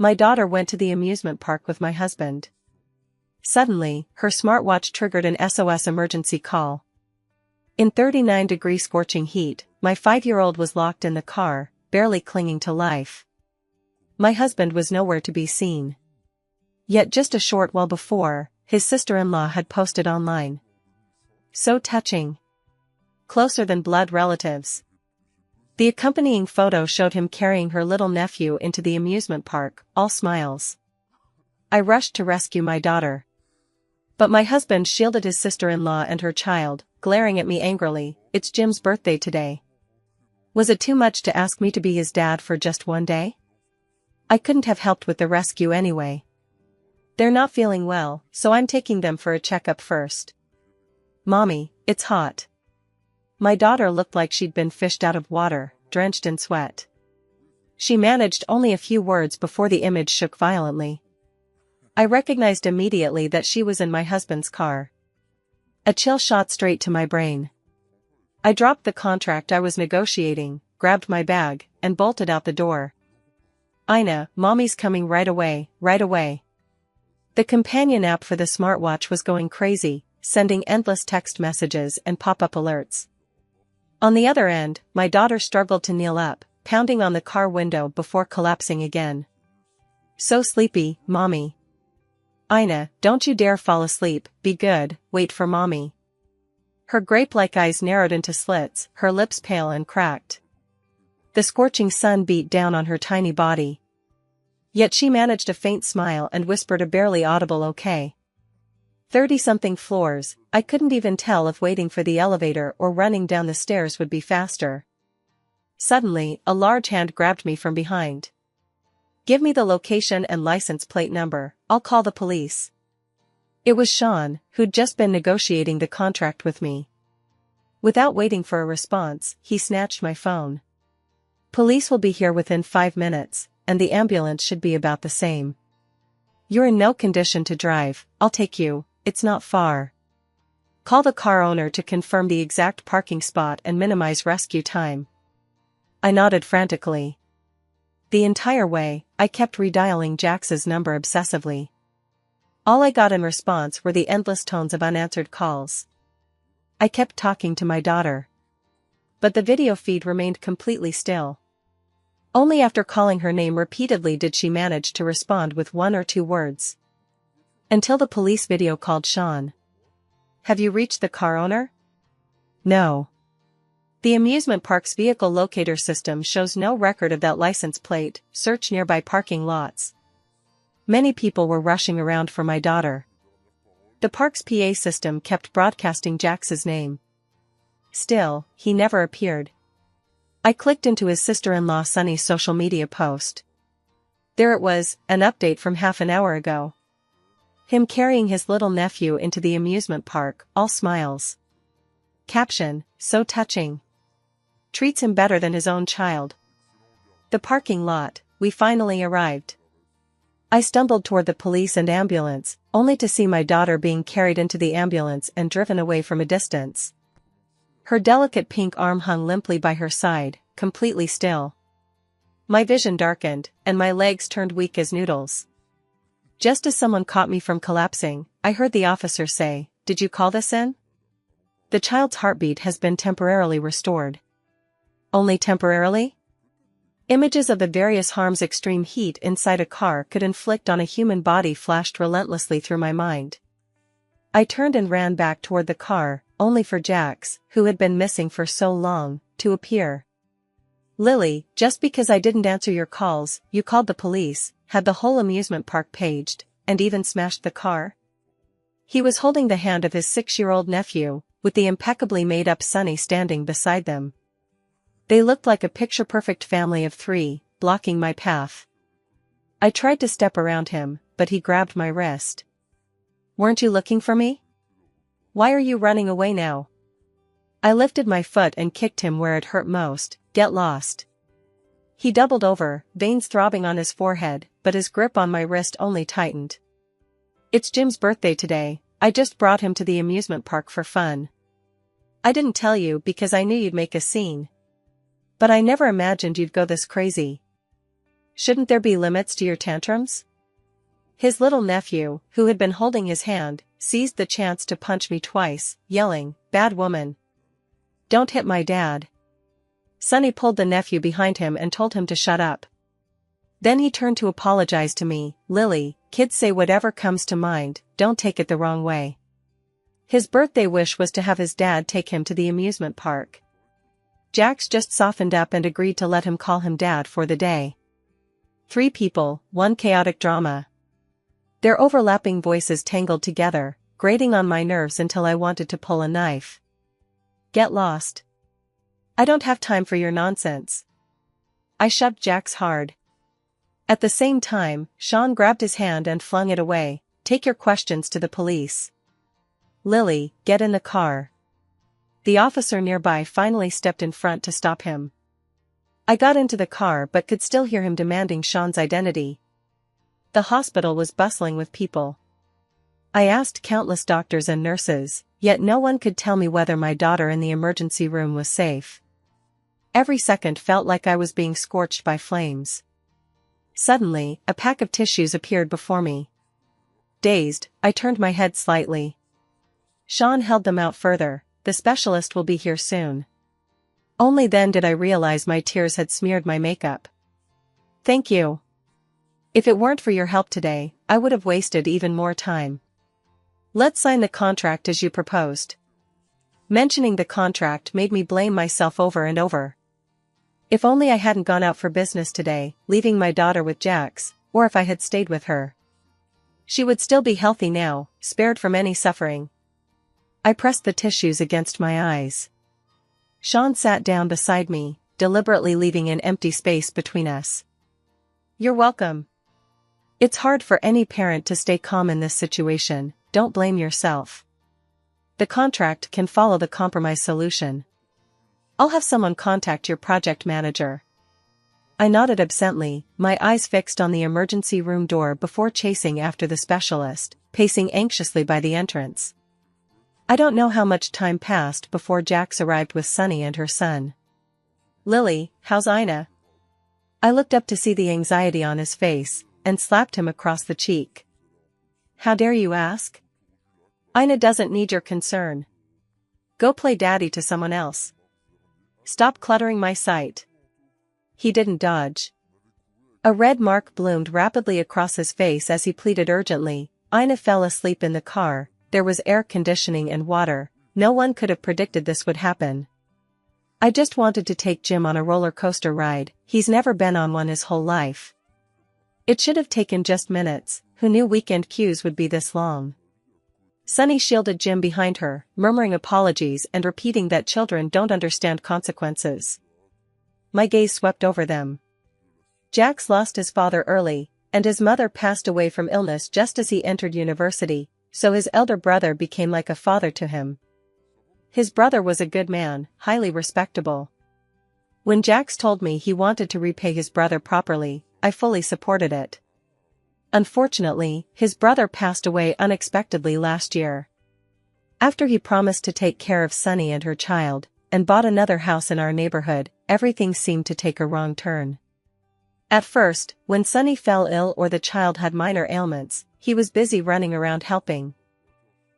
My daughter went to the amusement park with my husband. Suddenly, her smartwatch triggered an SOS emergency call. In 39-degree scorching heat, my 5-year-old was locked in the car, barely clinging to life. My husband was nowhere to be seen. Yet just a short while before, his sister-in-law had posted online. So touching. Closer than blood relatives. The accompanying photo showed him carrying her little nephew into the amusement park, all smiles. I rushed to rescue my daughter. But my husband shielded his sister-in-law and her child, glaring at me angrily. "It's Jim's birthday today. Was it too much to ask me to be his dad for just one day? I couldn't have helped with the rescue anyway. They're not feeling well, so I'm taking them for a checkup first." "Mommy, it's hot." My daughter looked like she'd been fished out of water, drenched in sweat. She managed only a few words before the image shook violently. I recognized immediately that she was in my husband's car. A chill shot straight to my brain. I dropped the contract I was negotiating, grabbed my bag, and bolted out the door. "Ina, Mommy's coming right away, right away." The companion app for the smartwatch was going crazy, sending endless text messages and pop-up alerts. On the other end, my daughter struggled to kneel up, pounding on the car window before collapsing again. "So sleepy, Mommy." "Ina, don't you dare fall asleep, be good, wait for Mommy." Her grape-like eyes narrowed into slits, her lips pale and cracked. The scorching sun beat down on her tiny body. Yet she managed a faint smile and whispered a barely audible "okay." 30-something floors, I couldn't even tell if waiting for the elevator or running down the stairs would be faster. Suddenly, a large hand grabbed me from behind. "Give me the location and license plate number, I'll call the police." It was Sean, who'd just been negotiating the contract with me. Without waiting for a response, he snatched my phone. "Police will be here within 5 minutes, and the ambulance should be about the same. You're in no condition to drive, I'll take you, it's not far. Call the car owner to confirm the exact parking spot and minimize rescue time." I nodded frantically. The entire way, I kept redialing Jax's number obsessively. All I got in response were the endless tones of unanswered calls. I kept talking to my daughter. But the video feed remained completely still. Only after calling her name repeatedly did she manage to respond with 1 or 2 words. Until the police video called Sean. "Have you reached the car owner?" "No. The amusement park's vehicle locator system shows no record of that license plate, search nearby parking lots." Many people were rushing around for my daughter. The park's PA system kept broadcasting Jax's name. Still, he never appeared. I clicked into his sister-in-law Sunny's social media post. There it was, an update from half an hour ago. Him carrying his little nephew into the amusement park, all smiles. Caption, "So touching. Treats him better than his own child." The parking lot, we finally arrived. I stumbled toward the police and ambulance, only to see my daughter being carried into the ambulance and driven away from a distance. Her delicate pink arm hung limply by her side, completely still. My vision darkened, and my legs turned weak as noodles. Just as someone caught me from collapsing, I heard the officer say, "Did you call this in? The child's heartbeat has been temporarily restored." Only temporarily? Images of the various harms extreme heat inside a car could inflict on a human body flashed relentlessly through my mind. I turned and ran back toward the car, only for Jax, who had been missing for so long, to appear. "Lily, just because I didn't answer your calls, you called the police, had the whole amusement park paged, and even smashed the car?" He was holding the hand of his 6-year-old nephew, with the impeccably made-up Sunny standing beside them. They looked like a picture-perfect family of 3, blocking my path. I tried to step around him, but he grabbed my wrist. "Weren't you looking for me? Why are you running away now?" I lifted my foot and kicked him where it hurt most. "Get lost." He doubled over, veins throbbing on his forehead, but his grip on my wrist only tightened. "It's Jim's birthday today, I just brought him to the amusement park for fun. I didn't tell you because I knew you'd make a scene. But I never imagined you'd go this crazy." Shouldn't there be limits to your tantrums? His little nephew, who had been holding his hand, seized the chance to punch me twice, yelling, "Bad woman. Don't hit my dad." Sonny pulled the nephew behind him and told him to shut up. Then he turned to apologize to me. "Lily, kids say whatever comes to mind, don't take it the wrong way." His birthday wish was to have his dad take him to the amusement park. Jax just softened up and agreed to let him call him dad for the day. 3 people, 1 chaotic drama. Their overlapping voices tangled together, grating on my nerves until I wanted to pull a knife. "Get lost. I don't have time for your nonsense." I shoved Jax hard. At the same time, Sean grabbed his hand and flung it away. "Take your questions to the police." "Lily, get in the car." The officer nearby finally stepped in front to stop him. I got into the car but could still hear him demanding Sean's identity. The hospital was bustling with people. I asked countless doctors and nurses, yet no one could tell me whether my daughter in the emergency room was safe. Every second felt like I was being scorched by flames. Suddenly, a pack of tissues appeared before me. Dazed, I turned my head slightly. Sean held them out further. "The specialist will be here soon." Only then did I realize my tears had smeared my makeup. "Thank you. If it weren't for your help today, I would have wasted even more time." "Let's sign the contract as you proposed." Mentioning the contract made me blame myself over and over. If only I hadn't gone out for business today, leaving my daughter with Jax, or if I had stayed with her. She would still be healthy now, spared from any suffering. I pressed the tissues against my eyes. Sean sat down beside me, deliberately leaving an empty space between us. "You're welcome." It's hard for any parent to stay calm in this situation. Don't blame yourself. The contract can follow the compromise solution. I'll have someone contact your project manager. I nodded absently, my eyes fixed on the emergency room door before chasing after the specialist, pacing anxiously by the entrance. I don't know how much time passed before Jax arrived with Sunny and her son. "Lily, how's Ina?" I looked up to see the anxiety on his face, and slapped him across the cheek. "How dare you ask? Ina doesn't need your concern. Go play daddy to someone else. Stop cluttering my sight." He didn't dodge. A red mark bloomed rapidly across his face as he pleaded urgently. Ina fell asleep in the car. There was air conditioning and water. No one could have predicted this would happen. I just wanted to take Jim on a roller coaster ride. He's never been on one his whole life. It should have taken just minutes. Who knew weekend queues would be this long? Sunny shielded Jim behind her, murmuring apologies and repeating that children don't understand consequences. My gaze swept over them. Jax lost his father early, and his mother passed away from illness just as he entered university, so his elder brother became like a father to him. His brother was a good man, highly respectable. When Jax told me he wanted to repay his brother properly, I fully supported it. Unfortunately, his brother passed away unexpectedly last year. After he promised to take care of Sunny and her child, and bought another house in our neighborhood, everything seemed to take a wrong turn. At first, when Sunny fell ill or the child had minor ailments, he was busy running around helping.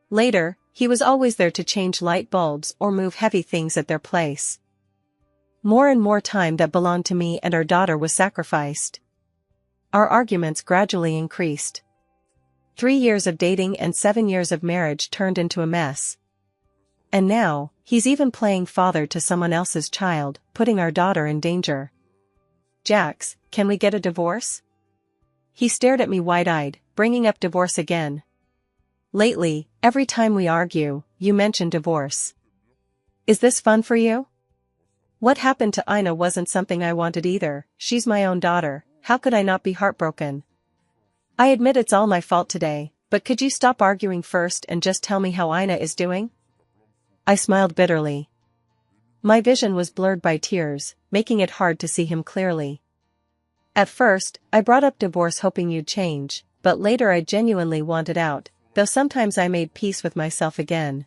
Later, he was always there to change light bulbs or move heavy things at their place. More and more time that belonged to me and our daughter was sacrificed. Our arguments gradually increased. 3 years of dating and 7 years of marriage turned into a mess. And now, he's even playing father to someone else's child, putting our daughter in danger. "Jax, can we get a divorce?" He stared at me wide-eyed, bringing up divorce again. "Lately, every time we argue, you mention divorce. Is this fun for you?" What happened to Ina wasn't something I wanted either. She's my own daughter. How could I not be heartbroken? "I admit it's all my fault today, but could you stop arguing first and just tell me how Ina is doing?" I smiled bitterly. My vision was blurred by tears, making it hard to see him clearly. At first, I brought up divorce hoping you'd change, but later I genuinely wanted out, though sometimes I made peace with myself again.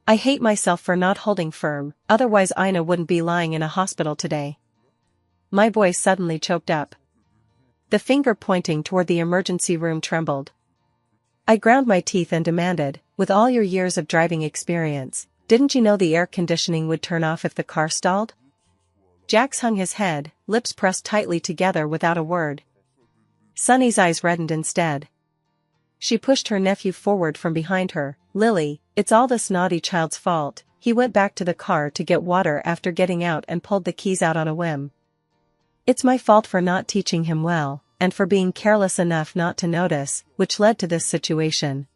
I hate myself for not holding firm, otherwise Ina wouldn't be lying in a hospital today. My voice suddenly choked up. The finger pointing toward the emergency room trembled. I ground my teeth and demanded, with all your years of driving experience, didn't you know the air conditioning would turn off if the car stalled? Jax hung his head, lips pressed tightly together without a word. Sunny's eyes reddened instead. She pushed her nephew forward from behind her. Lily, it's all this naughty child's fault. He went back to the car to get water after getting out and pulled the keys out on a whim. It's my fault for not teaching him well, and for being careless enough not to notice, which led to this situation.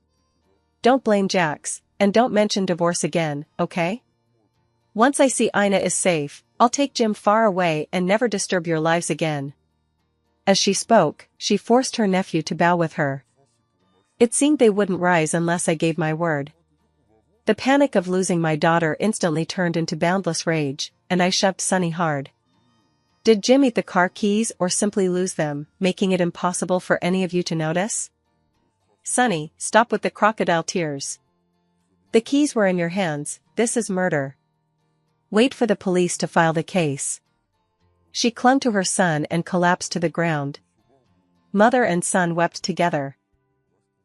Don't blame Jax, and don't mention divorce again, okay? Once I see Ina is safe, I'll take Jim far away and never disturb your lives again. As she spoke, she forced her nephew to bow with her. It seemed they wouldn't rise unless I gave my word. The panic of losing my daughter instantly turned into boundless rage, and I shoved Sunny hard. Did Jim eat the car keys or simply lose them, making it impossible for any of you to notice? Sunny, stop with the crocodile tears. The keys were in your hands. This is murder. Wait for the police to file the case. She clung to her son and collapsed to the ground. Mother and son wept together.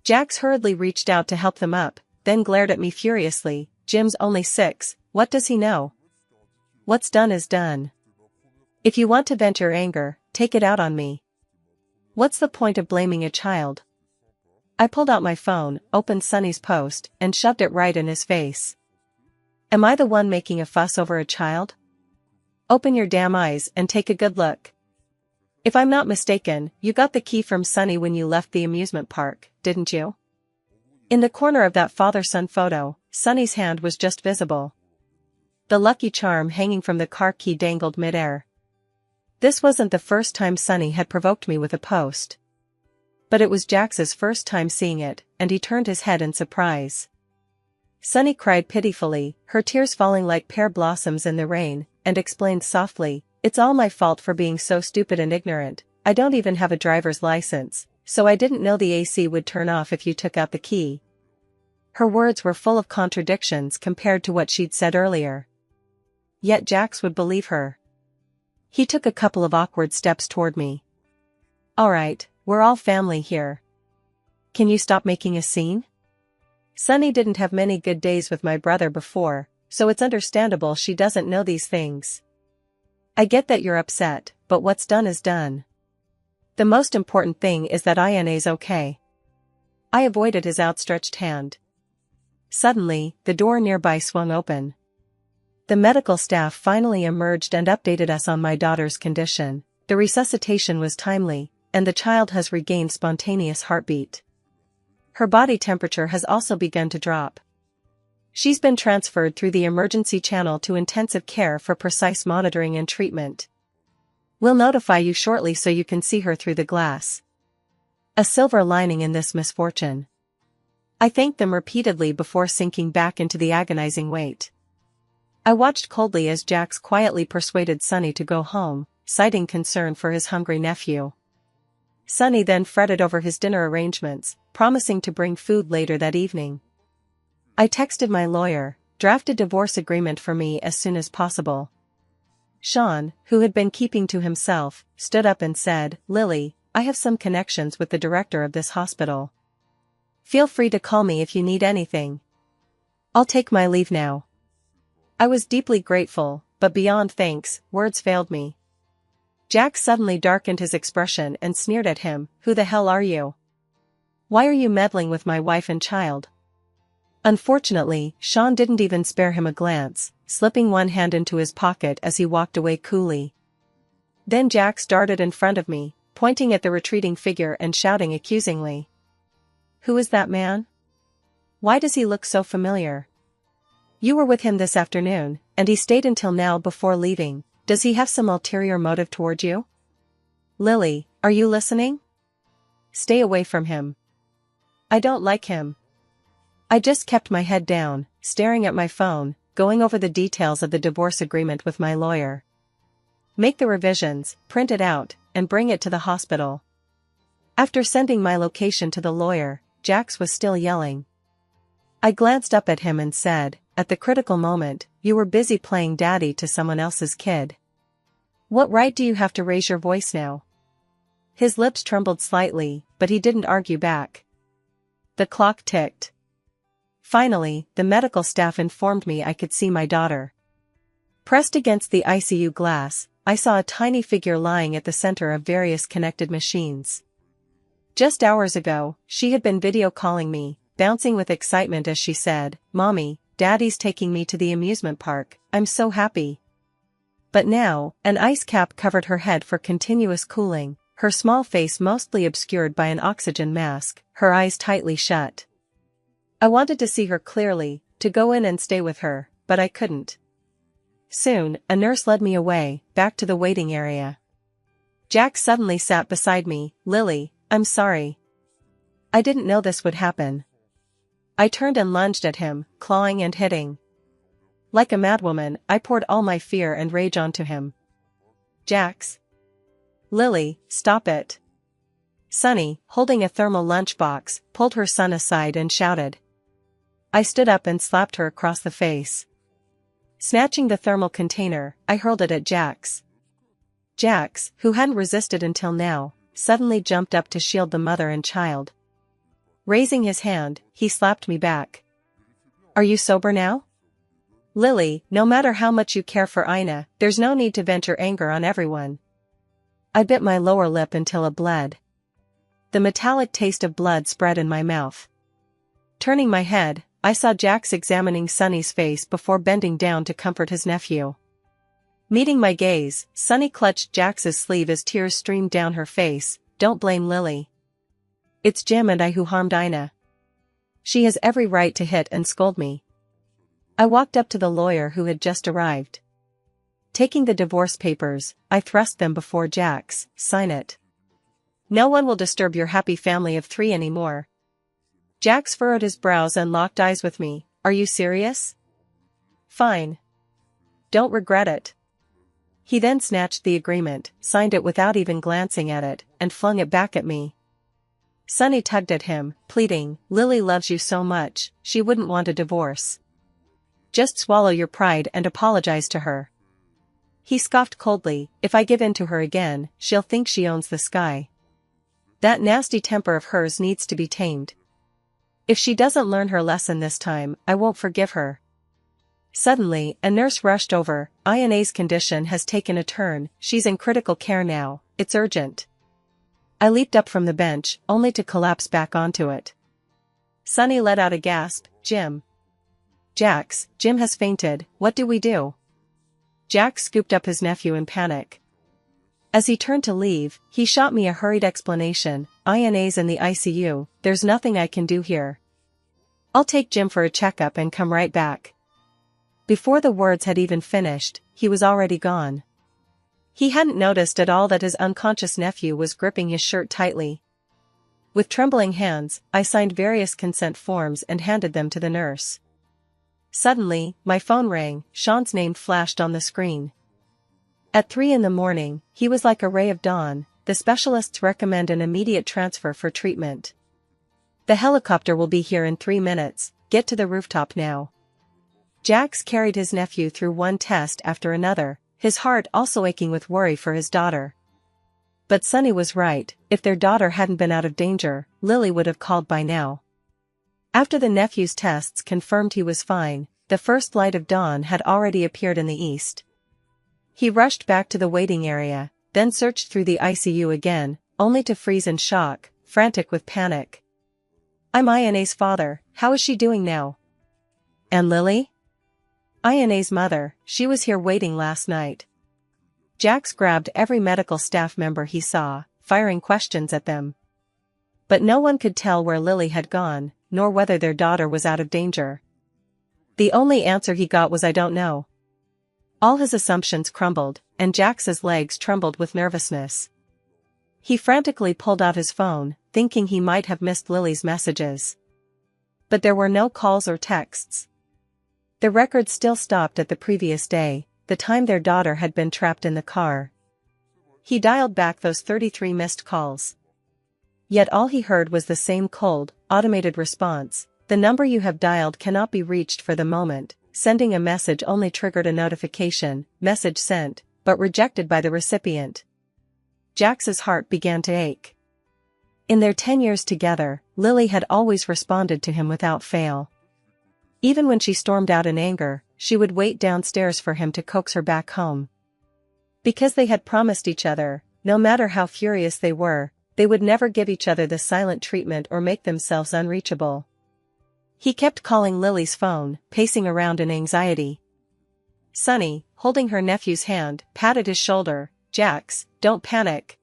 Jax hurriedly reached out to help them up, then glared at me furiously. Jim's only 6, what does he know? What's done is done. If you want to vent your anger, take it out on me. What's the point of blaming a child? I pulled out my phone, opened Sunny's post, and shoved it right in his face. Am I the one making a fuss over a child? Open your damn eyes and take a good look. If I'm not mistaken, you got the key from Sunny when you left the amusement park, didn't you? In the corner of that father-son photo, Sunny's hand was just visible. The lucky charm hanging from the car key dangled midair. This wasn't the first time Sunny had provoked me with a post. But it was Jax's first time seeing it, and he turned his head in surprise. Sunny cried pitifully, her tears falling like pear blossoms in the rain, and explained softly, it's all my fault for being so stupid and ignorant. I don't even have a driver's license, so I didn't know the AC would turn off if you took out the key. Her words were full of contradictions compared to what she'd said earlier. Yet Jax would believe her. He took a couple of awkward steps toward me. All right, we're all family here. Can you stop making a scene? Sunny didn't have many good days with my brother before, so it's understandable she doesn't know these things. I get that you're upset, but what's done is done. The most important thing is that Ina's okay. I avoided his outstretched hand. Suddenly, the door nearby swung open. The medical staff finally emerged and updated us on my daughter's condition. The resuscitation was timely, and the child has regained spontaneous heartbeat. Her body temperature has also begun to drop. She's been transferred through the emergency channel to intensive care for precise monitoring and treatment. We'll notify you shortly so you can see her through the glass. A silver lining in this misfortune. I thanked them repeatedly before sinking back into the agonizing weight. I watched coldly as Jax quietly persuaded Sunny to go home, citing concern for his hungry nephew. Sunny then fretted over his dinner arrangements, promising to bring food later that evening. I texted my lawyer, draft a divorce agreement for me as soon as possible. Sean, who had been keeping to himself, stood up and said, Lily, I have some connections with the director of this hospital. Feel free to call me if you need anything. I'll take my leave now. I was deeply grateful, but beyond thanks, words failed me. Jax suddenly darkened his expression and sneered at him, who the hell are you? Why are you meddling with my wife and child? Unfortunately, Sean didn't even spare him a glance, slipping one hand into his pocket as he walked away coolly. Then Jax darted in front of me, pointing at the retreating figure and shouting accusingly. Who is that man? Why does he look so familiar? You were with him this afternoon, and he stayed until now before leaving. Does he have some ulterior motive toward you? Lily, are you listening? Stay away from him. I don't like him. I just kept my head down, staring at my phone, going over the details of the divorce agreement with my lawyer. Make the revisions, print it out, and bring it to the hospital. After sending my location to the lawyer, Jax was still yelling. I glanced up at him and said, at the critical moment, you were busy playing daddy to someone else's kid. What right do you have to raise your voice now? His lips trembled slightly, but he didn't argue back. The clock ticked. Finally, the medical staff informed me I could see my daughter. Pressed against the ICU glass, I saw a tiny figure lying at the center of various connected machines. Just hours ago, she had been video calling me, bouncing with excitement as she said, "Mommy, Daddy's taking me to the amusement park, I'm so happy." But now, an ice cap covered her head for continuous cooling, her small face mostly obscured by an oxygen mask, her eyes tightly shut. I wanted to see her clearly, to go in and stay with her, but I couldn't. Soon, a nurse led me away, back to the waiting area. Jack suddenly sat beside me. "Lily, I'm sorry. I didn't know this would happen." I turned and lunged at him, clawing and hitting. Like a madwoman, I poured all my fear and rage onto him. "Jax. Lily, stop it." Sunny, holding a thermal lunchbox, pulled her son aside and shouted. I stood up and slapped her across the face. Snatching the thermal container, I hurled it at Jax. Jax, who hadn't resisted until now, suddenly jumped up to shield the mother and child. Raising his hand, he slapped me back. "Are you sober now? Lily, no matter how much you care for Ina, there's no need to vent your anger on everyone." I bit my lower lip until it bled. The metallic taste of blood spread in my mouth. Turning my head, I saw Jax examining Sunny's face before bending down to comfort his nephew. Meeting my gaze, Sunny clutched Jax's sleeve as tears streamed down her face. "Don't blame Lily. It's Jim and I who harmed Ina. She has every right to hit and scold me." I walked up to the lawyer who had just arrived. Taking the divorce papers, I thrust them before Jax. "Sign it. No one will disturb your happy family of 3 anymore." Jax furrowed his brows and locked eyes with me. "Are you serious? Fine. Don't regret it." He then snatched the agreement, signed it without even glancing at it, and flung it back at me. Sunny tugged at him, pleading, "Lily loves you so much, she wouldn't want a divorce. Just swallow your pride and apologize to her." He scoffed coldly, "If I give in to her again, she'll think she owns the sky. That nasty temper of hers needs to be tamed. If she doesn't learn her lesson this time, I won't forgive her." Suddenly, a nurse rushed over. "Ina's condition has taken a turn, she's in critical care now, it's urgent." I leaped up from the bench, only to collapse back onto it. Sunny let out a gasp. "Jim. Jax, Jim has fainted, what do we do?" Jax scooped up his nephew in panic. As he turned to leave, he shot me a hurried explanation. "Ina's in the ICU, there's nothing I can do here. I'll take Jim for a checkup and come right back." Before the words had even finished, he was already gone. He hadn't noticed at all that his unconscious nephew was gripping his shirt tightly. With trembling hands, I signed various consent forms and handed them to the nurse. Suddenly, my phone rang. Sean's name flashed on the screen. At 3 in the morning, he was like a ray of dawn. "The specialists recommend an immediate transfer for treatment. The helicopter will be here in 3 minutes, get to the rooftop now." Jax carried his nephew through one test after another, his heart also aching with worry for his daughter. But Sunny was right, if their daughter hadn't been out of danger, Lily would have called by now. After the nephew's tests confirmed he was fine, the first light of dawn had already appeared in the east. He rushed back to the waiting area, then searched through the ICU again, only to freeze in shock, frantic with panic. "I'm Ina's father, how is she doing now? And Lily?" "Ina's mother, she was here waiting last night." Jax grabbed every medical staff member he saw, firing questions at them. But no one could tell where Lily had gone, nor whether their daughter was out of danger. The only answer he got was "I don't know." All his assumptions crumbled, and Jax's legs trembled with nervousness. He frantically pulled out his phone, thinking he might have missed Lily's messages. But there were no calls or texts. The record still stopped at the previous day, the time their daughter had been trapped in the car. He dialed back those 33 missed calls. Yet all he heard was the same cold, automated response: "The number you have dialed cannot be reached for the moment. Sending a message only triggered a notification, message sent, but rejected by the recipient." Jax's heart began to ache. In their 10 years together, Lily had always responded to him without fail. Even when she stormed out in anger, she would wait downstairs for him to coax her back home. Because they had promised each other, no matter how furious they would never give each other the silent treatment or make themselves unreachable. He kept calling Lily's phone, pacing around in anxiety. Sonny, holding her nephew's hand, patted his shoulder. "Jax, don't panic.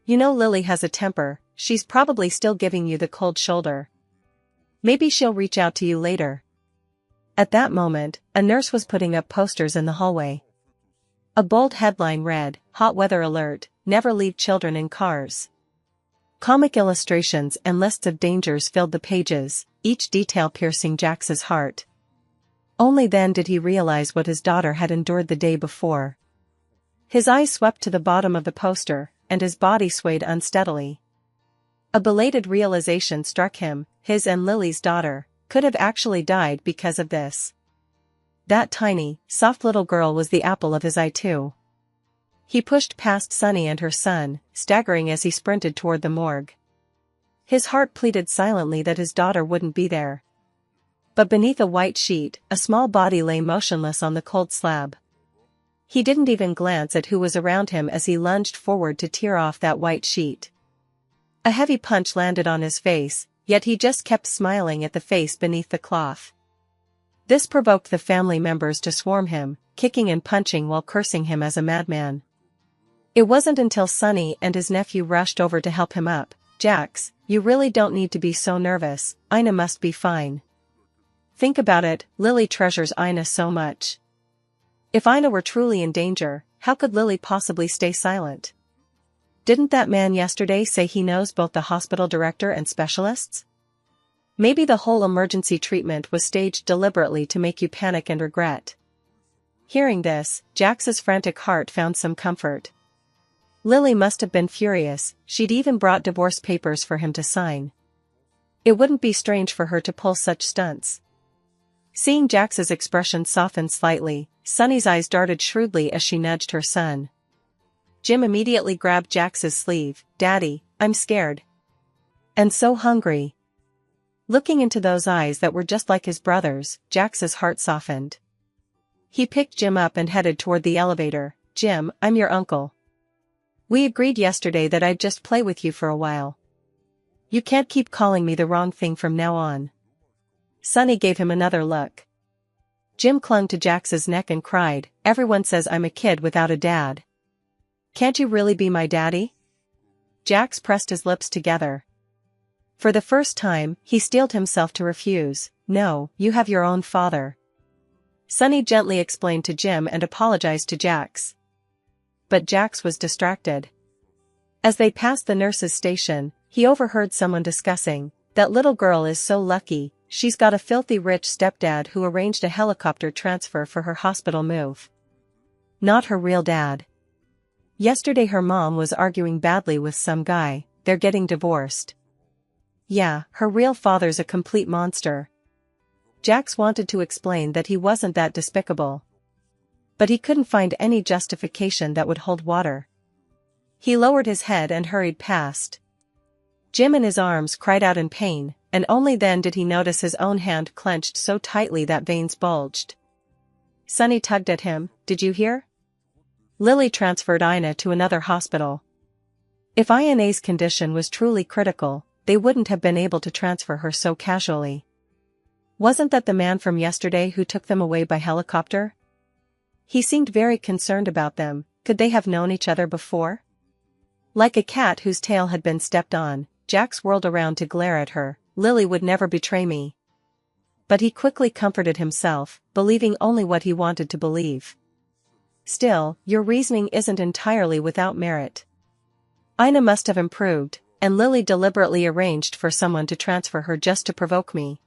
You know Lily has a temper, she's probably still giving you the cold shoulder. Maybe she'll reach out to you later." At that moment, a nurse was putting up posters in the hallway. A bold headline read, "Hot weather alert, never leave children in cars." Comic illustrations and lists of dangers filled the pages, each detail piercing Jax's heart. Only then did he realize what his daughter had endured the day before. His eyes swept to the bottom of the poster, and his body swayed unsteadily. A belated realization struck him: his and Lily's daughter could have actually died because of this. That tiny, soft little girl was the apple of his eye too. He pushed past Sunny and her son, staggering as he sprinted toward the morgue. His heart pleaded silently that his daughter wouldn't be there. But beneath a white sheet, a small body lay motionless on the cold slab. He didn't even glance at who was around him as he lunged forward to tear off that white sheet. A heavy punch landed on his face, yet he just kept smiling at the face beneath the cloth. This provoked the family members to swarm him, kicking and punching while cursing him as a madman. It wasn't until Sonny and his nephew rushed over to help him up. "Jax, you really don't need to be so nervous, Ina must be fine. Think about it, Lily treasures Ina so much. If Ina were truly in danger, how could Lily possibly stay silent? Didn't that man yesterday say he knows both the hospital director and specialists? Maybe the whole emergency treatment was staged deliberately to make you panic and regret." Hearing this, Jax's frantic heart found some comfort. Lily must have been furious, she'd even brought divorce papers for him to sign. It wouldn't be strange for her to pull such stunts. Seeing Jax's expression soften slightly, Sunny's eyes darted shrewdly as she nudged her son. Jim immediately grabbed Jax's sleeve. "Daddy, I'm scared. And so hungry." Looking into those eyes that were just like his brother's, Jax's heart softened. He picked Jim up and headed toward the elevator. "Jim, I'm your uncle. We agreed yesterday that I'd just play with you for a while. You can't keep calling me the wrong thing from now on." Sunny gave him another look. Jim clung to Jax's neck and cried, "Everyone says I'm a kid without a dad. Can't you really be my daddy?" Jax pressed his lips together. For the first time, he steeled himself to refuse. "No, you have your own father." Sunny gently explained to Jim and apologized to Jax. But Jax was distracted. As they passed the nurse's station, he overheard someone discussing, "That little girl is so lucky, she's got a filthy rich stepdad who arranged a helicopter transfer for her hospital move. Not her real dad. Yesterday her mom was arguing badly with some guy, they're getting divorced. Yeah, her real father's a complete monster." Jax wanted to explain that he wasn't that despicable. But he couldn't find any justification that would hold water. He lowered his head and hurried past. Jim in his arms cried out in pain, and only then did he notice his own hand clenched so tightly that veins bulged. Sunny tugged at him. "Did you hear? Lily transferred Ina to another hospital. If Ina's condition was truly critical, they wouldn't have been able to transfer her so casually. Wasn't that the man from yesterday who took them away by helicopter? He seemed very concerned about them. Could they have known each other before?" Like a cat whose tail had been stepped on, Jax whirled around to glare at her. "Lily would never betray me." But he quickly comforted himself, believing only what he wanted to believe. "Still, your reasoning isn't entirely without merit. Ina must have improved, and Lily deliberately arranged for someone to transfer her just to provoke me.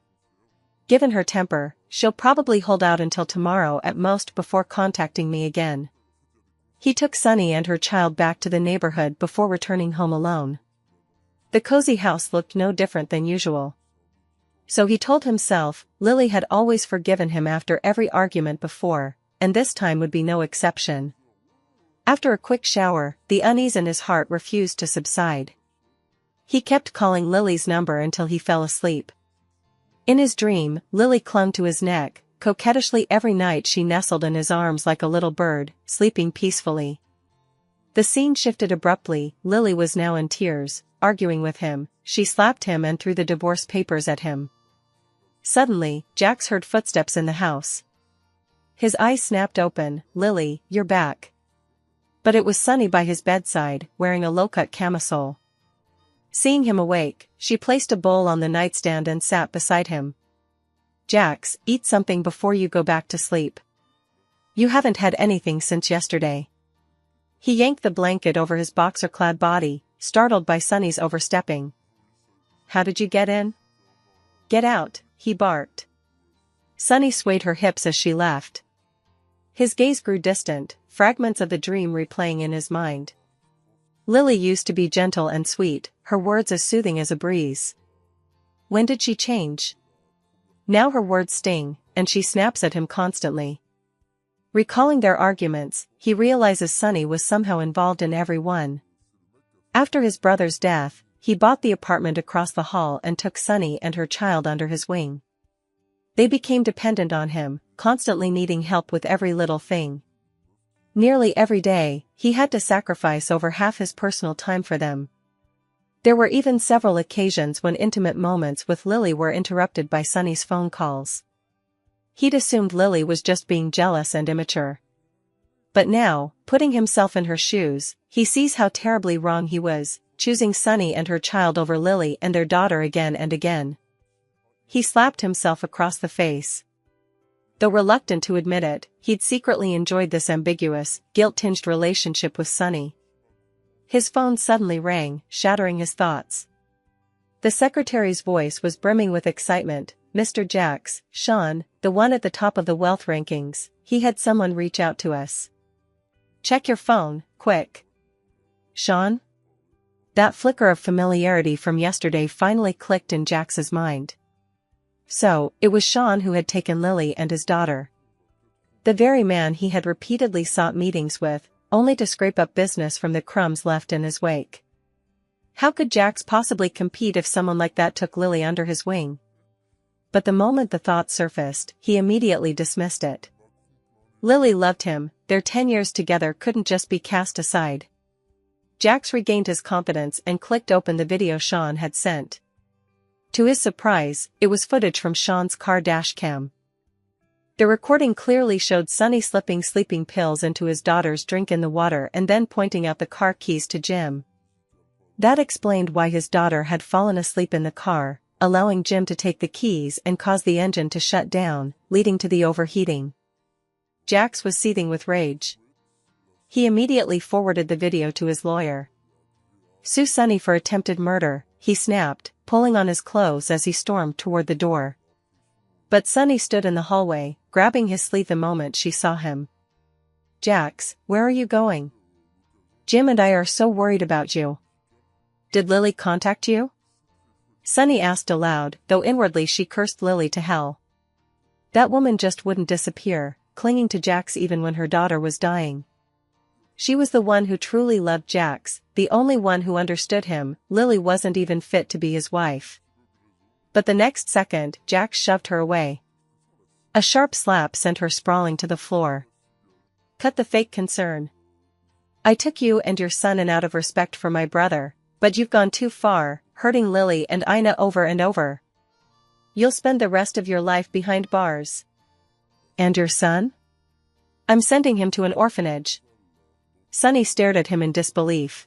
Given her temper, she'll probably hold out until tomorrow at most before contacting me again." He took Sunny and her child back to the neighborhood before returning home alone. The cozy house looked no different than usual. So he told himself, Lily had always forgiven him after every argument before, and this time would be no exception. After a quick shower, the unease in his heart refused to subside. He kept calling Lily's number until he fell asleep. In his dream, Lily clung to his neck, coquettishly every night she nestled in his arms like a little bird, sleeping peacefully. The scene shifted abruptly. Lily was now in tears, arguing with him. She slapped him and threw the divorce papers at him. Suddenly, Jax heard footsteps in the house. His eyes snapped open. "Lily, you're back." But it was Sunny by his bedside, wearing a low-cut camisole. Seeing him awake, she placed a bowl on the nightstand and sat beside him. "Jax, eat something before you go back to sleep. You haven't had anything since yesterday." He yanked the blanket over his boxer-clad body, startled by Sunny's overstepping. "How did you get in?" "Get out," he barked. Sunny swayed her hips as she left. His gaze grew distant, fragments of the dream replaying in his mind. Lily used to be gentle and sweet, her words as soothing as a breeze. When did she change? Now her words sting, and she snaps at him constantly. Recalling their arguments, he realizes Sunny was somehow involved in every one. After his brother's death, he bought the apartment across the hall and took Sunny and her child under his wing. They became dependent on him, constantly needing help with every little thing. Nearly every day, he had to sacrifice over half his personal time for them. There were even several occasions when intimate moments with Lily were interrupted by Sunny's phone calls. He'd assumed Lily was just being jealous and immature. But now, putting himself in her shoes, he sees how terribly wrong he was, choosing Sunny and her child over Lily and their daughter again and again. He slapped himself across the face. Though reluctant to admit it, he'd secretly enjoyed this ambiguous, guilt-tinged relationship with Sunny. His phone suddenly rang, shattering his thoughts. The secretary's voice was brimming with excitement. "Mr. Jax, Sean, the one at the top of the wealth rankings, he had someone reach out to us. Check your phone, quick." "Sean?" That flicker of familiarity from yesterday finally clicked in Jax's mind. So, it was Sean who had taken Lily and his daughter. The very man he had repeatedly sought meetings with, only to scrape up business from the crumbs left in his wake. How could Jax possibly compete if someone like that took Lily under his wing? But the moment the thought surfaced, he immediately dismissed it. Lily loved him, their 10 years together couldn't just be cast aside. Jax regained his confidence and clicked open the video Sean had sent. To his surprise, it was footage from Sean's car dashcam. The recording clearly showed Sunny slipping sleeping pills into his daughter's drink in the water and then pointing out the car keys to Jim. That explained why his daughter had fallen asleep in the car, allowing Jim to take the keys and cause the engine to shut down, leading to the overheating. Jax was seething with rage. He immediately forwarded the video to his lawyer. "Sue Sunny for attempted murder," he snapped, pulling on his clothes as he stormed toward the door. But Sunny stood in the hallway, grabbing his sleeve the moment she saw him. "Jax, where are you going? Jim and I are so worried about you." "Did Lily contact you?" Sunny asked aloud, though inwardly she cursed Lily to hell. That woman just wouldn't disappear, clinging to Jax even when her daughter was dying. She was the one who truly loved Jax, the only one who understood him. Lily wasn't even fit to be his wife. But the next second, Jax shoved her away. A sharp slap sent her sprawling to the floor. "Cut the fake concern. I took you and your son in out of respect for my brother, but you've gone too far, hurting Lily and Ina over and over. You'll spend the rest of your life behind bars." "And your son?" "I'm sending him to an orphanage." Sunny stared at him in disbelief.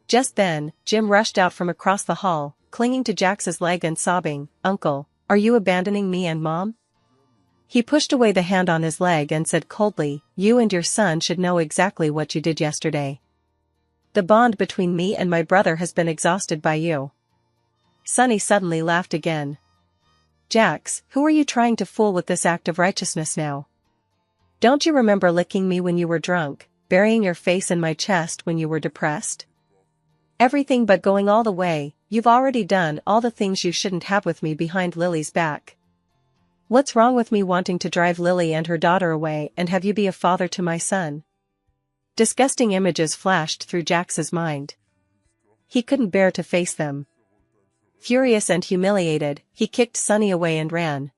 Just then, Jim rushed out from across the hall, clinging to Jax's leg and sobbing, "Uncle, are you abandoning me and Mom?" He pushed away the hand on his leg and said coldly, "You and your son should know exactly what you did yesterday. The bond between me and my brother has been exhausted by you." Sunny suddenly laughed again. "Jax, who are you trying to fool with this act of righteousness now? Don't you remember licking me when you were drunk, burying your face in my chest when you were depressed? Everything but going all the way. You've already done all the things you shouldn't have with me behind Lily's back. What's wrong with me wanting to drive Lily and her daughter away and have you be a father to my son?" Disgusting images flashed through Jax's mind. He couldn't bear to face them. Furious and humiliated, he kicked Sunny away and ran.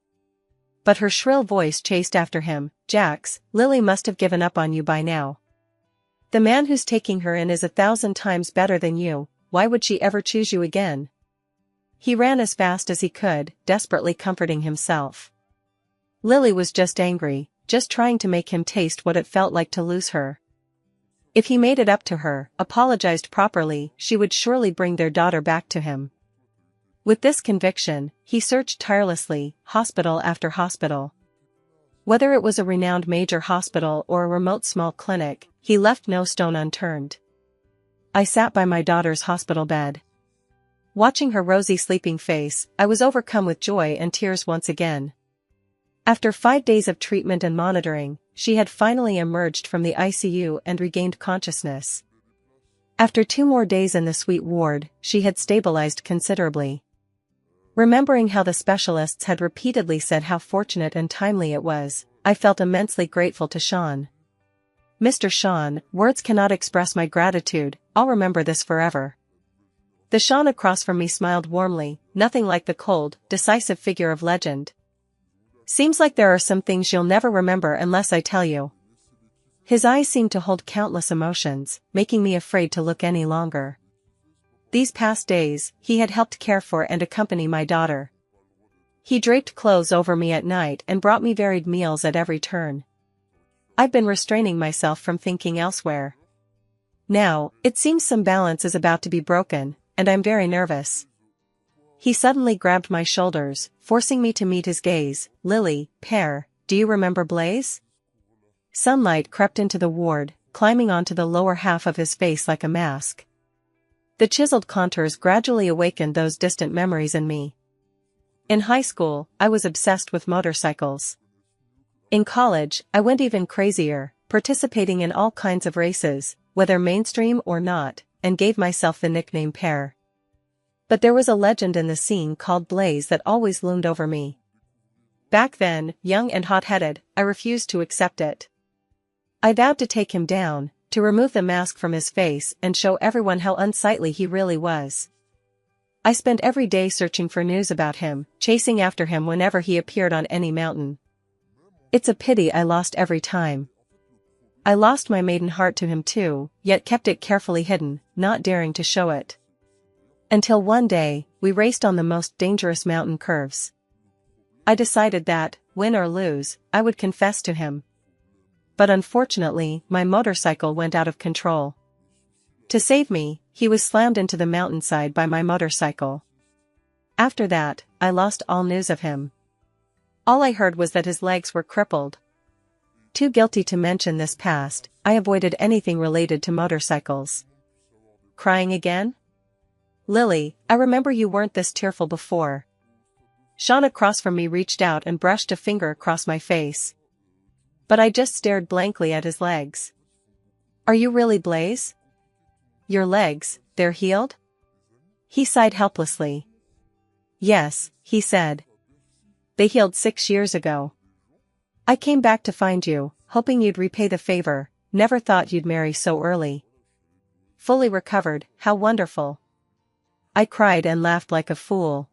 But her shrill voice chased after him, "Jax, Lily must have given up on you by now. The man who's taking her in is 1,000 times better than you, why would she ever choose you again?" He ran as fast as he could, desperately comforting himself. Lily was just angry, just trying to make him taste what it felt like to lose her. If he made it up to her, apologized properly, she would surely bring their daughter back to him. With this conviction, he searched tirelessly, hospital after hospital. Whether it was a renowned major hospital or a remote small clinic, he left no stone unturned. I sat by my daughter's hospital bed. Watching her rosy sleeping face, I was overcome with joy and tears once again. After 5 days of treatment and monitoring, she had finally emerged from the ICU and regained consciousness. After 2 more days in the sweet ward, she had stabilized considerably. Remembering how the specialists had repeatedly said how fortunate and timely it was, I felt immensely grateful to Sean. "Mr. Sean, words cannot express my gratitude, I'll remember this forever." The Sean across from me smiled warmly, nothing like the cold, decisive figure of legend. "Seems like there are some things you'll never remember unless I tell you." His eyes seemed to hold countless emotions, making me afraid to look any longer. These past days, he had helped care for and accompany my daughter. He draped clothes over me at night and brought me varied meals at every turn. I've been restraining myself from thinking elsewhere. Now, it seems some balance is about to be broken, and I'm very nervous. He suddenly grabbed my shoulders, forcing me to meet his gaze. "Lily, Pear, do you remember Blaze?" Sunlight crept into the ward, climbing onto the lower half of his face like a mask. The chiseled contours gradually awakened those distant memories in me. In high school, I was obsessed with motorcycles. In college, I went even crazier, participating in all kinds of races, whether mainstream or not, and gave myself the nickname Pear. But there was a legend in the scene called Blaze that always loomed over me. Back then, young and hot-headed, I refused to accept it. I vowed to take him down, to remove the mask from his face and show everyone how unsightly he really was. I spent every day searching for news about him, chasing after him whenever he appeared on any mountain. It's a pity I lost every time. I lost my maiden heart to him too, yet kept it carefully hidden, not daring to show it. Until one day, we raced on the most dangerous mountain curves. I decided that, win or lose, I would confess to him. But unfortunately, my motorcycle went out of control. To save me, he was slammed into the mountainside by my motorcycle. After that, I lost all news of him. All I heard was that his legs were crippled. Too guilty to mention this past, I avoided anything related to motorcycles. Crying again? "Lily, I remember you weren't this tearful before." Sean across from me reached out and brushed a finger across my face. But I just stared blankly at his legs. "Are you really Blaze? Your legs, they're healed?" He sighed helplessly. "Yes," he said. "They healed 6 years ago. I came back to find you, hoping you'd repay the favor, never thought you'd marry so early." "Fully recovered, how wonderful." I cried and laughed like a fool.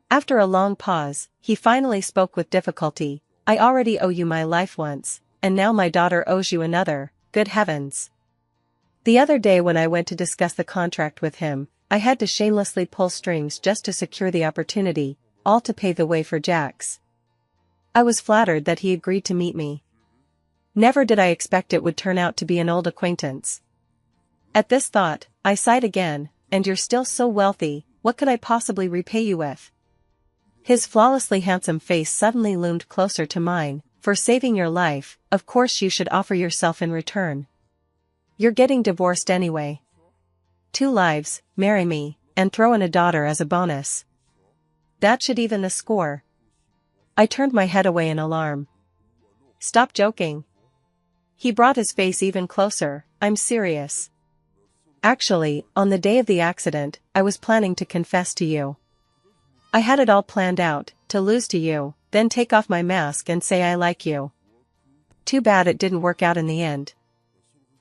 After a long pause, he finally spoke with difficulty. "I already owe you my life once, and now my daughter owes you another, good heavens." The other day when I went to discuss the contract with him, I had to shamelessly pull strings just to secure the opportunity, all to pave the way for Jax. I was flattered that he agreed to meet me. Never did I expect it would turn out to be an old acquaintance. At this thought, I sighed again. "And you're still so wealthy, what could I possibly repay you with?" His flawlessly handsome face suddenly loomed closer to mine. "For saving your life, of course you should offer yourself in return. You're getting divorced anyway. 2 lives, marry me, and throw in a daughter as a bonus. That should even the score." I turned my head away in alarm. "Stop joking." He brought his face even closer. "I'm serious. Actually, on the day of the accident, I was planning to confess to you. I had it all planned out, to lose to you, then take off my mask and say I like you. Too bad it didn't work out in the end."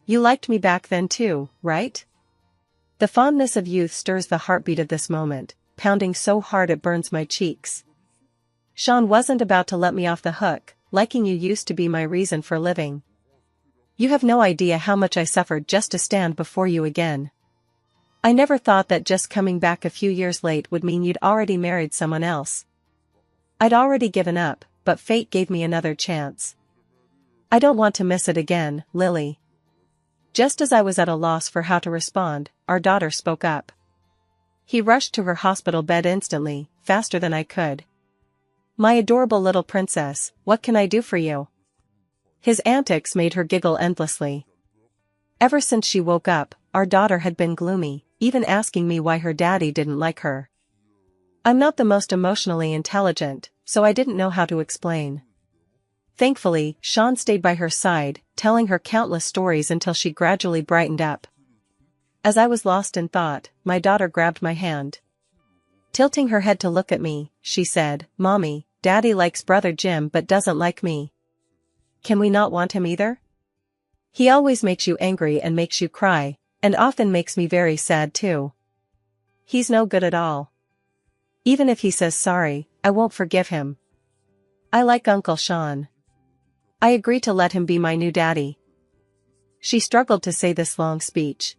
You liked me back then too, right? The fondness of youth stirs the heartbeat of this moment, pounding so hard it burns my cheeks. Sean wasn't about to let me off the hook. Liking you used to be my reason for living. You have no idea how much I suffered just to stand before you again. I never thought that just coming back a few years late would mean you'd already married someone else. I'd already given up, but fate gave me another chance. I don't want to miss it again, Lily. Just as I was at a loss for how to respond, our daughter spoke up. He rushed to her hospital bed instantly, faster than I could. My adorable little princess, what can I do for you? His antics made her giggle endlessly. Ever since she woke up, our daughter had been gloomy, even asking me why her daddy didn't like her. I'm not the most emotionally intelligent, so I didn't know how to explain. Thankfully, Sean stayed by her side, telling her countless stories until she gradually brightened up. As I was lost in thought, my daughter grabbed my hand. Tilting her head to look at me, she said, "Mommy, Daddy likes brother Jim but doesn't like me. Can we not want him either? He always makes you angry and makes you cry, and often makes me very sad too. He's no good at all. Even if he says sorry, I won't forgive him. I like Uncle Sean. I agree to let him be my new daddy." She struggled to say this long speech.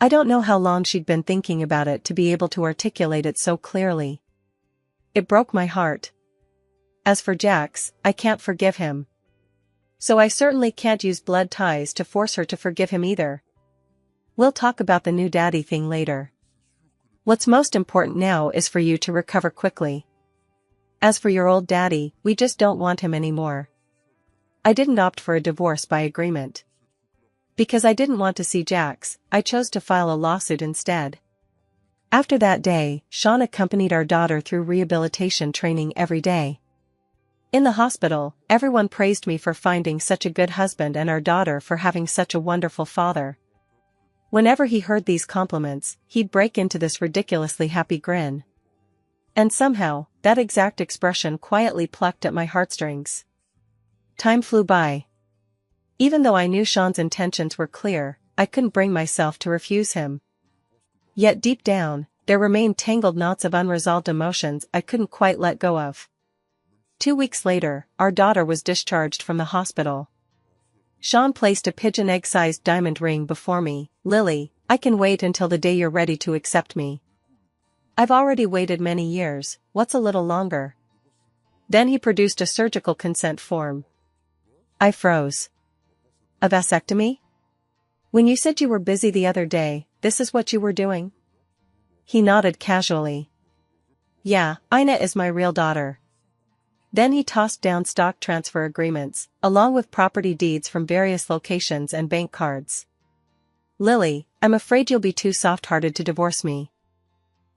I don't know how long she'd been thinking about it to be able to articulate it so clearly. It broke my heart. As for Jax, I can't forgive him. So I certainly can't use blood ties to force her to forgive him either. We'll talk about the new daddy thing later. What's most important now is for you to recover quickly. As for your old daddy, we just don't want him anymore. I didn't opt for a divorce by agreement. Because I didn't want to see Jax, I chose to file a lawsuit instead. After that day, Sean accompanied our daughter through rehabilitation training every day. In the hospital, everyone praised me for finding such a good husband and our daughter for having such a wonderful father. Whenever he heard these compliments, he'd break into this ridiculously happy grin. And somehow, that exact expression quietly plucked at my heartstrings. Time flew by. Even though I knew Sean's intentions were clear, I couldn't bring myself to refuse him. Yet deep down, there remained tangled knots of unresolved emotions I couldn't quite let go of. 2 weeks later, our daughter was discharged from the hospital. Sean placed a pigeon egg-sized diamond ring before me. "Lily, I can wait until the day you're ready to accept me." "I've already waited many years, what's a little longer?" Then he produced a surgical consent form. I froze. A vasectomy? When you said you were busy the other day, this is what you were doing? He nodded casually. Yeah, Ina is my real daughter. Then he tossed down stock transfer agreements, along with property deeds from various locations and bank cards. "Lily, I'm afraid you'll be too soft-hearted to divorce me.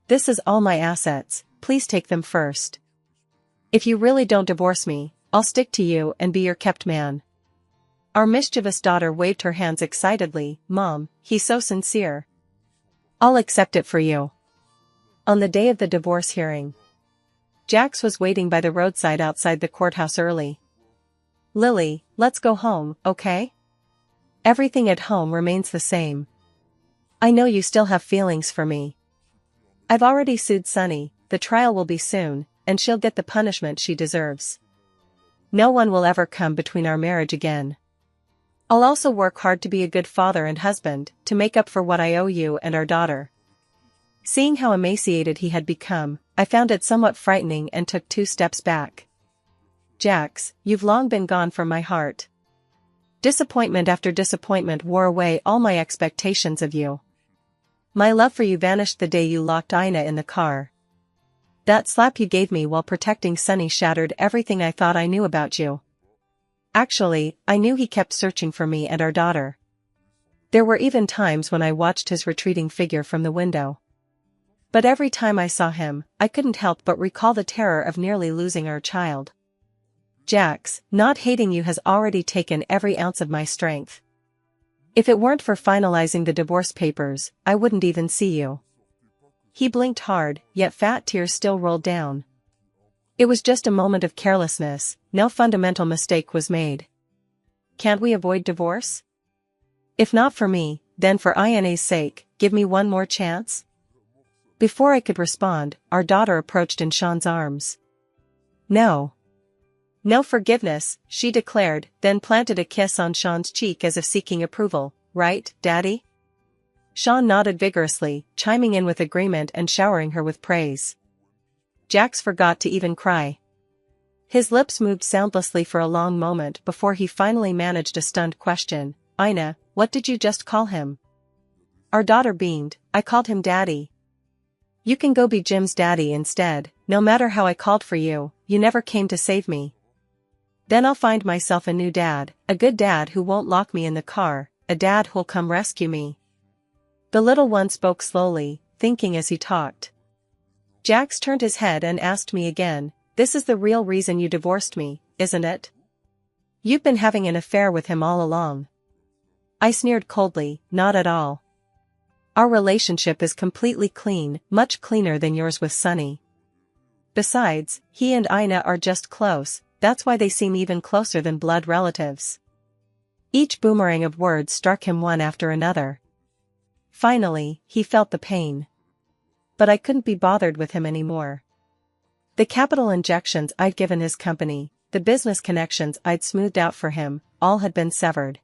This is all my assets, please take them first. If you really don't divorce me, I'll stick to you and be your kept man." Our mischievous daughter waved her hands excitedly. "Mom, he's so sincere. I'll accept it for you." On the day of the divorce hearing, Jax was waiting by the roadside outside the courthouse early. "Lily, let's go home, okay? Everything at home remains the same. I know you still have feelings for me. I've already sued Sunny, the trial will be soon, and she'll get the punishment she deserves. No one will ever come between our marriage again. I'll also work hard to be a good father and husband, to make up for what I owe you and our daughter." Seeing how emaciated he had become, I found it somewhat frightening and took 2 steps back. "Jax, you've long been gone from my heart. Disappointment after disappointment wore away all my expectations of you. My love for you vanished the day you locked Ina in the car. That slap you gave me while protecting Sunny shattered everything I thought I knew about you. Actually, I knew he kept searching for me and our daughter. There were even times when I watched his retreating figure from the window. But every time I saw him, I couldn't help but recall the terror of nearly losing our child. Jax, not hating you has already taken every ounce of my strength. If it weren't for finalizing the divorce papers, I wouldn't even see you." He blinked hard, yet fat tears still rolled down. "It was just a moment of carelessness, no fundamental mistake was made. Can't we avoid divorce? If not for me, then for Ina's sake, give me one more chance? Before I could respond, our daughter approached in Sean's arms. No. No forgiveness, she declared, then planted a kiss on Sean's cheek as if seeking approval. Right, Daddy? Sean nodded vigorously, chiming in with agreement and showering her with praise. Jax forgot to even cry. His lips moved soundlessly for a long moment before he finally managed a stunned question. Ina, what did you just call him? Our daughter beamed. I called him Daddy. You can go be Jim's daddy instead. No matter how I called for you, you never came to save me. Then I'll find myself a new dad, a good dad who won't lock me in the car, a dad who'll come rescue me. The little one spoke slowly, thinking as he talked. Jax turned his head and asked me again, this is the real reason you divorced me, isn't it? You've been having an affair with him all along. I sneered coldly, not at all. Our relationship is completely clean, much cleaner than yours with Sunny. Besides, he and Ina are just close, that's why they seem even closer than blood relatives. Each boomerang of words struck him one after another. Finally, he felt the pain. But I couldn't be bothered with him anymore. The capital injections I'd given his company, the business connections I'd smoothed out for him, all had been severed.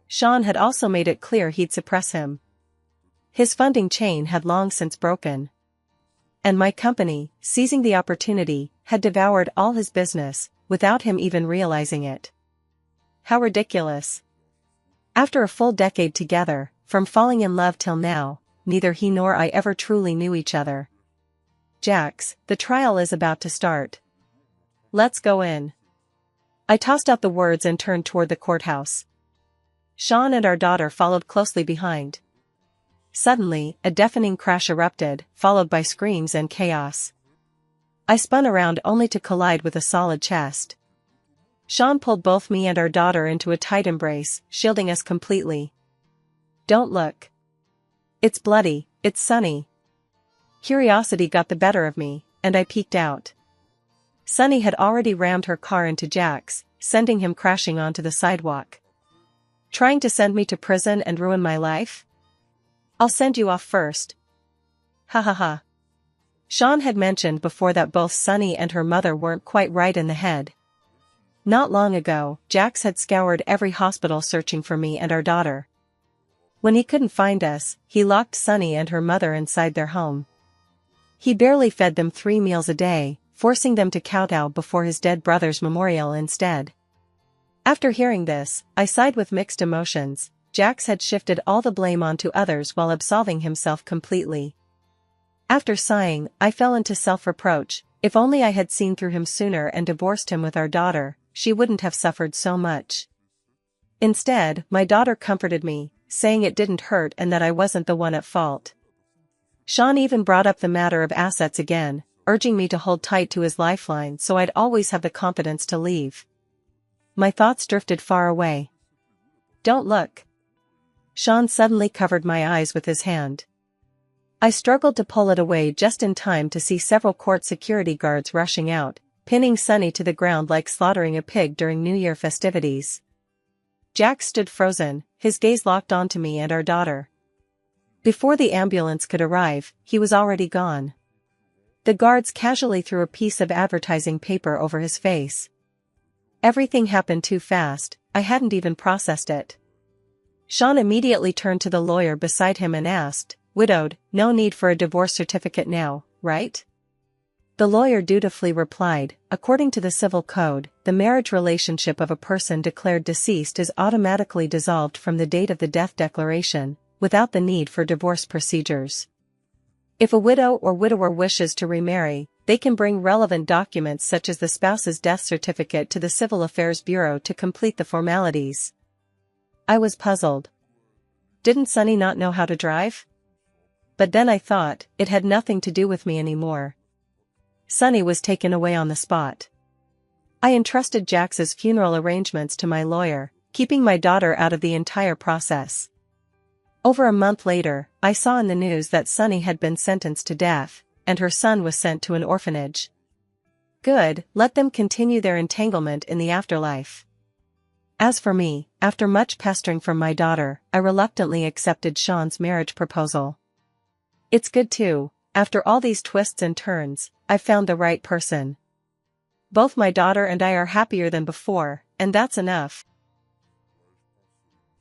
Sean had also made it clear he'd suppress him. His funding chain had long since broken. And my company, seizing the opportunity, had devoured all his business, without him even realizing it. How ridiculous. After a full decade together, from falling in love till now, neither he nor I ever truly knew each other. Jax, the trial is about to start. Let's go in. I tossed out the words and turned toward the courthouse. Sean and our daughter followed closely behind. Suddenly, a deafening crash erupted, followed by screams and chaos. I spun around only to collide with a solid chest. Sean pulled both me and our daughter into a tight embrace, shielding us completely. Don't look. It's bloody, it's Sunny. Curiosity got the better of me, and I peeked out. Sunny had already rammed her car into Jax, sending him crashing onto the sidewalk. Trying to send me to prison and ruin my life? I'll send you off first. Ha ha ha. Sean had mentioned before that both Sunny and her mother weren't quite right in the head. Not long ago, Jax had scoured every hospital searching for me and our daughter. When he couldn't find us, he locked Sunny and her mother inside their home. He barely fed them 3 meals a day, forcing them to kowtow before his dead brother's memorial instead. After hearing this, I sighed with mixed emotions. Jax had shifted all the blame onto others while absolving himself completely. After sighing, I fell into self-reproach. If only I had seen through him sooner and divorced him with our daughter, she wouldn't have suffered so much. Instead, my daughter comforted me, saying it didn't hurt and that I wasn't the one at fault. Sean even brought up the matter of assets again, urging me to hold tight to his lifeline so I'd always have the confidence to leave. My thoughts drifted far away. Don't look. Sean suddenly covered my eyes with his hand. I struggled to pull it away just in time to see several court security guards rushing out, pinning Sunny to the ground like slaughtering a pig during New Year festivities. Jax stood frozen, his gaze locked onto me and our daughter. Before the ambulance could arrive, he was already gone. The guards casually threw a piece of advertising paper over his face. Everything happened too fast, I hadn't even processed it. Sean immediately turned to the lawyer beside him and asked, "Widowed, no need for a divorce certificate now, right?" The lawyer dutifully replied, "According to the civil code, the marriage relationship of a person declared deceased is automatically dissolved from the date of the death declaration, without the need for divorce procedures. If a widow or widower wishes to remarry, they can bring relevant documents such as the spouse's death certificate to the Civil Affairs Bureau to complete the formalities." I was puzzled. Didn't Sunny not know how to drive? But then I thought, it had nothing to do with me anymore. Sunny was taken away on the spot. I entrusted Jax's funeral arrangements to my lawyer, keeping my daughter out of the entire process. Over a month later, I saw in the news that Sunny had been sentenced to death, and her son was sent to an orphanage. Good, let them continue their entanglement in the afterlife. As for me, after much pestering from my daughter, I reluctantly accepted Sean's marriage proposal. It's good too, after all these twists and turns, I've found the right person. Both my daughter and I are happier than before, and that's enough.